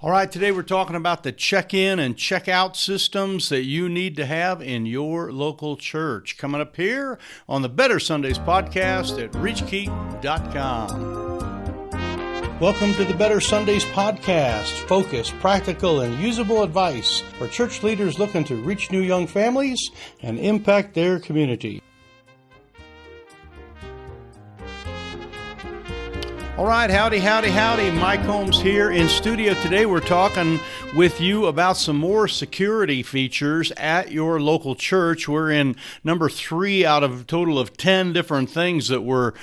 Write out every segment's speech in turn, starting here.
All right, today we're talking about the check-in and check-out systems that you need to have in your local church. Coming up here on the Better Sundays podcast at reachkeep.com. Welcome to the Better Sundays podcast. Focused, practical, and usable advice for church leaders looking to reach new young families and impact their community. All right, howdy. Mike Holmes here in studio. Today we're talking with you about some more security features at your local church. We're in number 3 out of a total of 10 different things that we're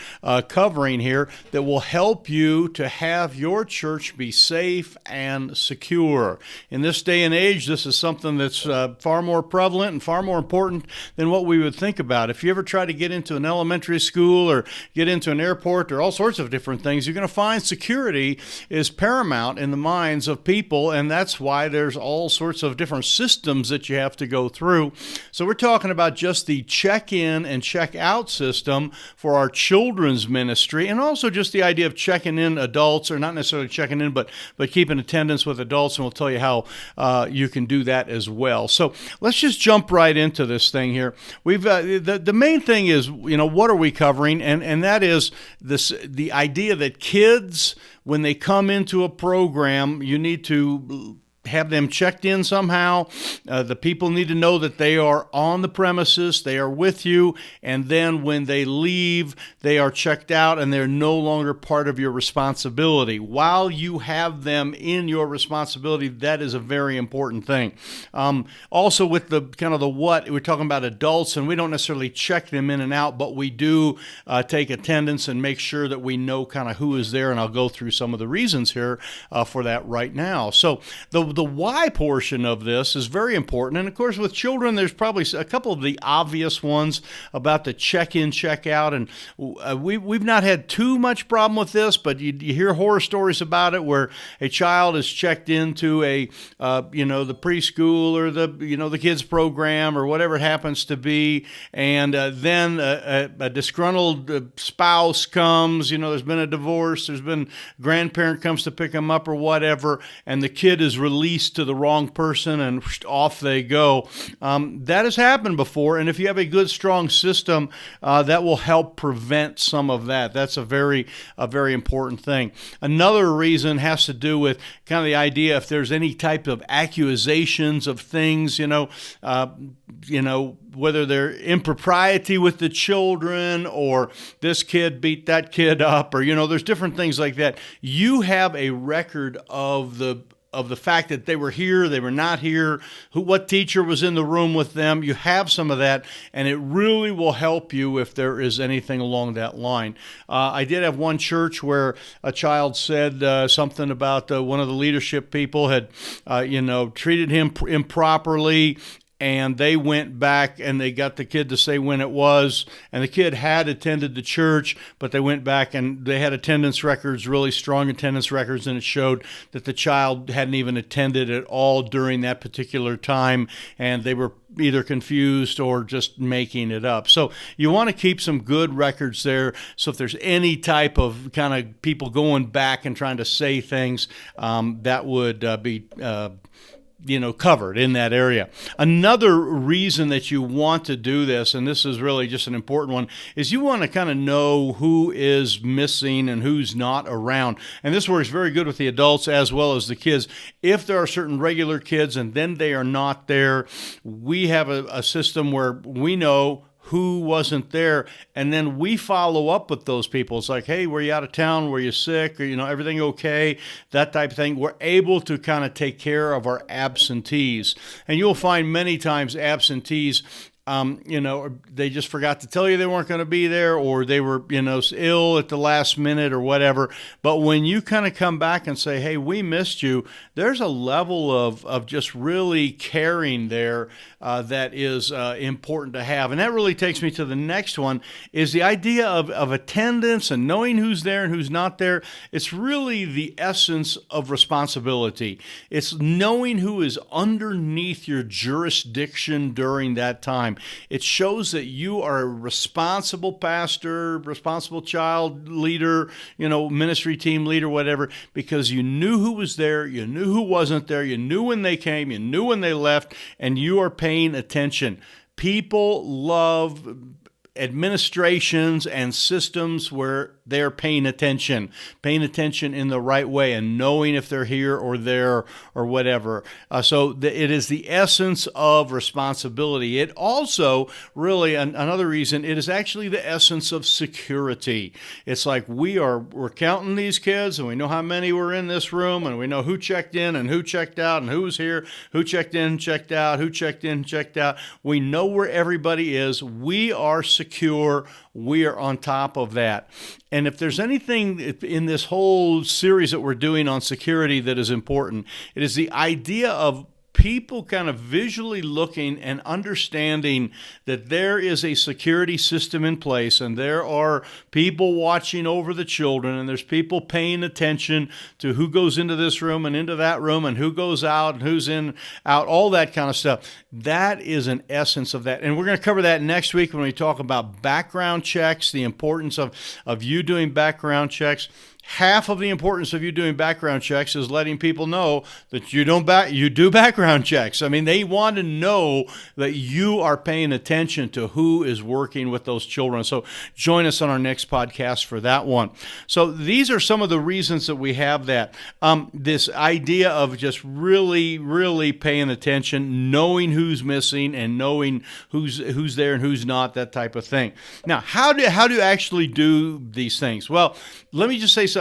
covering here that will help you to have your church be safe and secure. In this day and age, this is something that's far more prevalent and far more important than what we would think about. If you ever try to get into an elementary school or get into an airport or all sorts of different things, you're going to find security is paramount in the minds of people, and that's why there's all sorts of different systems that you have to go through. So we're talking about just the check-in and check-out system for our children's ministry, and also just the idea of checking in adults, or not necessarily checking in, but keeping attendance with adults, and we'll tell you how you can do that as well. So let's just jump right into this thing here. We've the main thing is, what are we covering? And that is the idea that kids, when they come into a program, you need to have them checked in somehow. The people need to know that they are on the premises, they are with you, and then when they leave, they are checked out and they're no longer part of your responsibility. While you have them in your responsibility, that is a very important thing. Also with the kind of the what, we're talking about adults, and we don't necessarily check them in and out, but we do take attendance and make sure that we know kind of who is there, and I'll go through some of the reasons here for that right now. So the why portion of this is very important. And of course, with children, there's probably a couple of the obvious ones about the check-in, check-out. And we've not had too much problem with this, but you hear horror stories about it where a child is checked into the preschool or the kids program or whatever it happens to be. And then a disgruntled spouse comes, there's been a divorce, there's been grandparent comes to pick them up or whatever, and the kid is released to the wrong person and off they go. That has happened before, and if you have a good, strong system, that will help prevent some of that. That's a very important thing. Another reason has to do with kind of the idea if there's any type of accusations of things, whether they're impropriety with the children or this kid beat that kid up or, there's different things like that. You have a record of the fact that they were here, they were not here, what teacher was in the room with them. You have some of that, and it really will help you if there is anything along that line. I did have one church where a child said something about one of the leadership people had, treated him improperly. And they went back and they got the kid to say when it was. And the kid had attended the church, but they went back and they had attendance records, really strong attendance records, and it showed that the child hadn't even attended at all during that particular time. And they were either confused or just making it up. So you want to keep some good records there. So if there's any type of kind of people going back and trying to say things, that would be covered in that area. Another reason that you want to do this, and this is really just an important one, is you want to kind of know who is missing and who's not around. And this works very good with the adults as well as the kids. If there are certain regular kids and then they are not there, we have a system where we know who wasn't there, and then we follow up with those people. It's like, hey, were you out of town? Were you sick? Or, everything okay? That type of thing. We're able to kind of take care of our absentees. And you'll find many times absentees, they just forgot to tell you they weren't going to be there, or they were, ill at the last minute or whatever. But when you kind of come back and say, hey, we missed you, there's a level of just really caring there that is important to have. And that really takes me to the next one, is the idea of attendance and knowing who's there and who's not there. It's really the essence of responsibility. It's knowing who is underneath your jurisdiction during that time. time. It shows that you are a responsible pastor, responsible child leader, ministry team leader, whatever, because you knew who was there, you knew who wasn't there, you knew when they came, you knew when they left, and you are paying attention. People love administrations and systems where they're paying attention in the right way and knowing if they're here or there or whatever. It is the essence of responsibility. It also really, another reason, it is actually the essence of security. It's like we're counting these kids and we know how many were in this room and we know who checked in and who checked out and who was here, who checked in, checked out, who checked in, checked out. We know where everybody is. We are secure. We are on top of that. And if there's anything in this whole series that we're doing on security that is important, it is the idea of people kind of visually looking and understanding that there is a security system in place and there are people watching over the children and there's people paying attention to who goes into this room and into that room and who goes out and who's in, out, all that kind of stuff. That is an essence of that. And we're going to cover that next week when we talk about background checks, the importance of you doing background checks. Half of the importance of you doing background checks is letting people know that you do background checks. I mean, they want to know that you are paying attention to who is working with those children. So join us on our next podcast for that one. So these are some of the reasons that we have that. This idea of just really, really paying attention, knowing who's missing and knowing who's there and who's not, that type of thing. Now, how do you actually do these things? Well, let me just say something.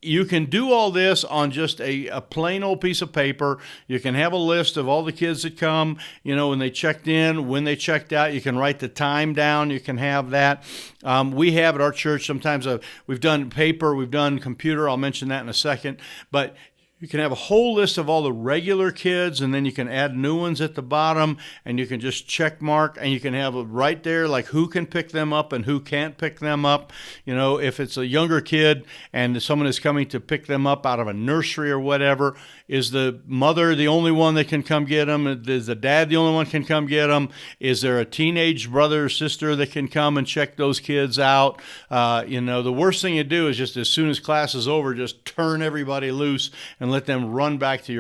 You can do all this on just a plain old piece of paper. You can have a list of all the kids that come, when they checked in, when they checked out. You can write the time down. You can have that. We have at our church sometimes we've done paper, we've done computer. I'll mention that in a second. But you can have a whole list of all the regular kids, and then you can add new ones at the bottom, and you can just check mark, and you can have it right there, like who can pick them up and who can't pick them up. If it's a younger kid and someone is coming to pick them up out of a nursery or whatever, is the mother the only one that can come get them? Is the dad the only one that can come get them? Is there a teenage brother or sister that can come and check those kids out? The worst thing you do is just as soon as class is over, just turn everybody loose and let them run back to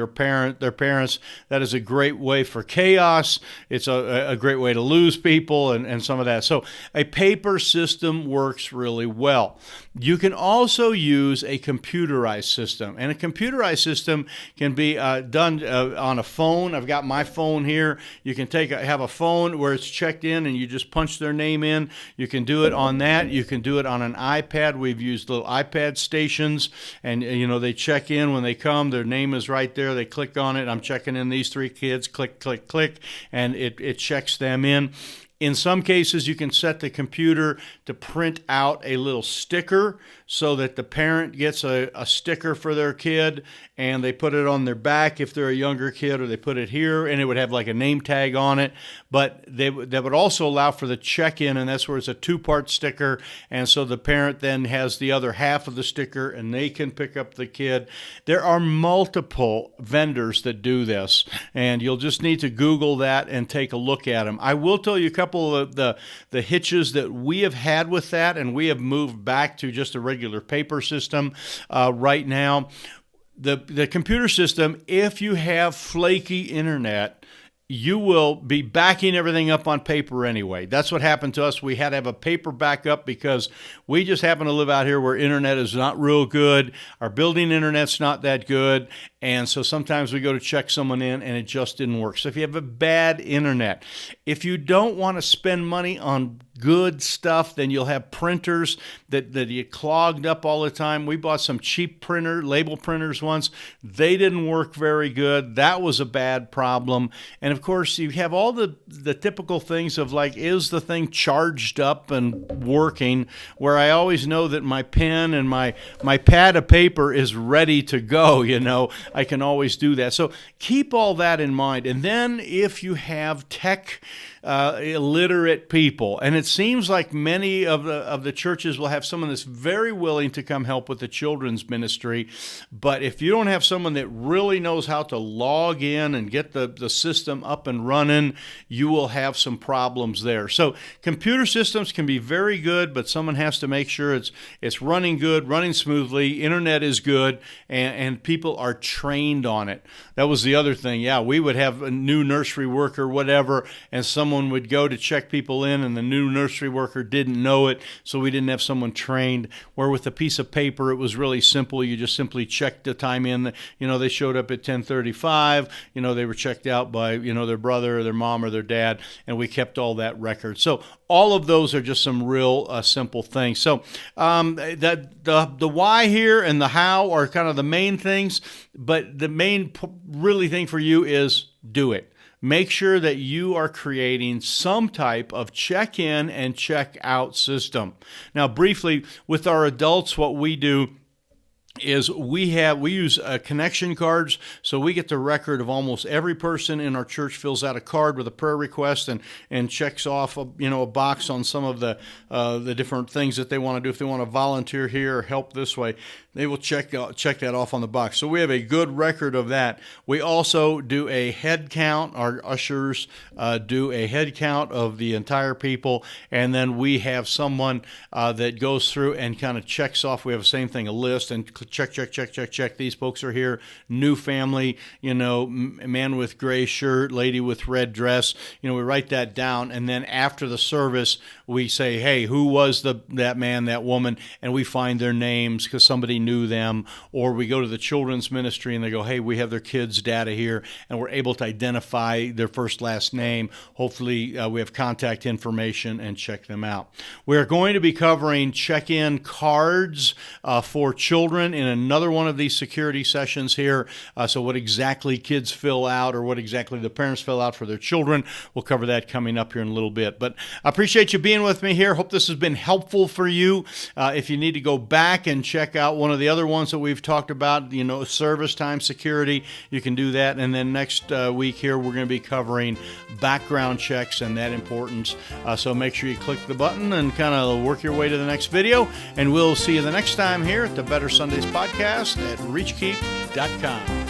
their parents. That is a great way for chaos. It's a great way to lose people and some of that. So a paper system works really well. You can also use a computerized system, and a computerized system can be done on a phone. I've got my phone here. You can have a phone where it's checked in and you just punch their name in. You can do it on that. You can do it on an iPad. We've used little iPad stations, and they check in when they come. Their name is right there. They click on it. I'm checking in these 3 kids. Click, click, click, and it checks them in. In some cases, you can set the computer to print out a little sticker so that the parent gets a sticker for their kid and they put it on their back if they're a younger kid, or they put it here and it would have like a name tag on it. But that would also allow for the check-in, and that's where it's a 2-part sticker. And so the parent then has the other half of the sticker and they can pick up the kid. There are multiple vendors that do this, and you'll just need to Google that and take a look at them. I will tell you a couple of the hitches that we have had with that, and we have moved back to just a regular paper system right now. The computer system, if you have flaky internet, you will be backing everything up on paper anyway. That's what happened to us. We had to have a paper backup because we just happen to live out here where internet is not real good. Our building internet's not that good. And so sometimes we go to check someone in and it just didn't work. So if you have a bad internet, if you don't want to spend money on good stuff, then you'll have printers that get clogged up all the time. We bought some cheap label printers once. They didn't work very good. That was a bad problem. And of course, you have all the typical things of like, is the thing charged up and working? Where I always know that my pen and my pad of paper is ready to go, I can always do that. So keep all that in mind. And then if you have tech illiterate people, and it seems like many of the churches will have someone that's very willing to come help with the children's ministry, but if you don't have someone that really knows how to log in and get the system up and running, you will have some problems there. So computer systems can be very good, but someone has to make sure it's running good, running smoothly, internet is good, and people are trained on it. That was the other thing. Yeah, we would have a new nursery worker, whatever, and someone would go to check people in, and the new nursery worker didn't know it, so we didn't have someone trained. Where with a piece of paper, it was really simple. You just simply checked the time in. They showed up at 10:35. They were checked out by their brother or their mom or their dad, and we kept all that record. So all of those are just some real simple things. So the why here and the how are kind of the main things, but the main really thing for you is do it. Make sure that you are creating some type of check-in and check-out system. Now, briefly, with our adults, what we do is we use connection cards, so we get the record of almost every person in our church fills out a card with a prayer request and checks off a box on some of the different things that they want to do. If they want to volunteer here or help this way, they will check that off on the box. So we have a good record of that. We also do a head count. Our ushers do a head count of the entire people, and then we have someone that goes through and kind of checks off. We have the same thing, a list, and check. These folks are here. New family, man with gray shirt, lady with red dress. We write that down, and then after the service, we say, hey, who was that man, that woman, and we find their names because somebody knew them, or we go to the children's ministry and they go, hey, we have their kids' data here, and we're able to identify their first, last name. Hopefully, we have contact information and check them out. We're going to be covering check-in cards for children in another one of these security sessions here. So what exactly kids fill out or what exactly the parents fill out for their children, we'll cover that coming up here in a little bit. But I appreciate you being with me here. Hope this has been helpful for you. If you need to go back and check out one of the other ones that we've talked about, service time security, you can do that. And then next week here, we're going to be covering background checks and that importance. So make sure you click the button and kind of work your way to the next video. And we'll see you the next time here at the Better Sundays podcast at reachkeep.com.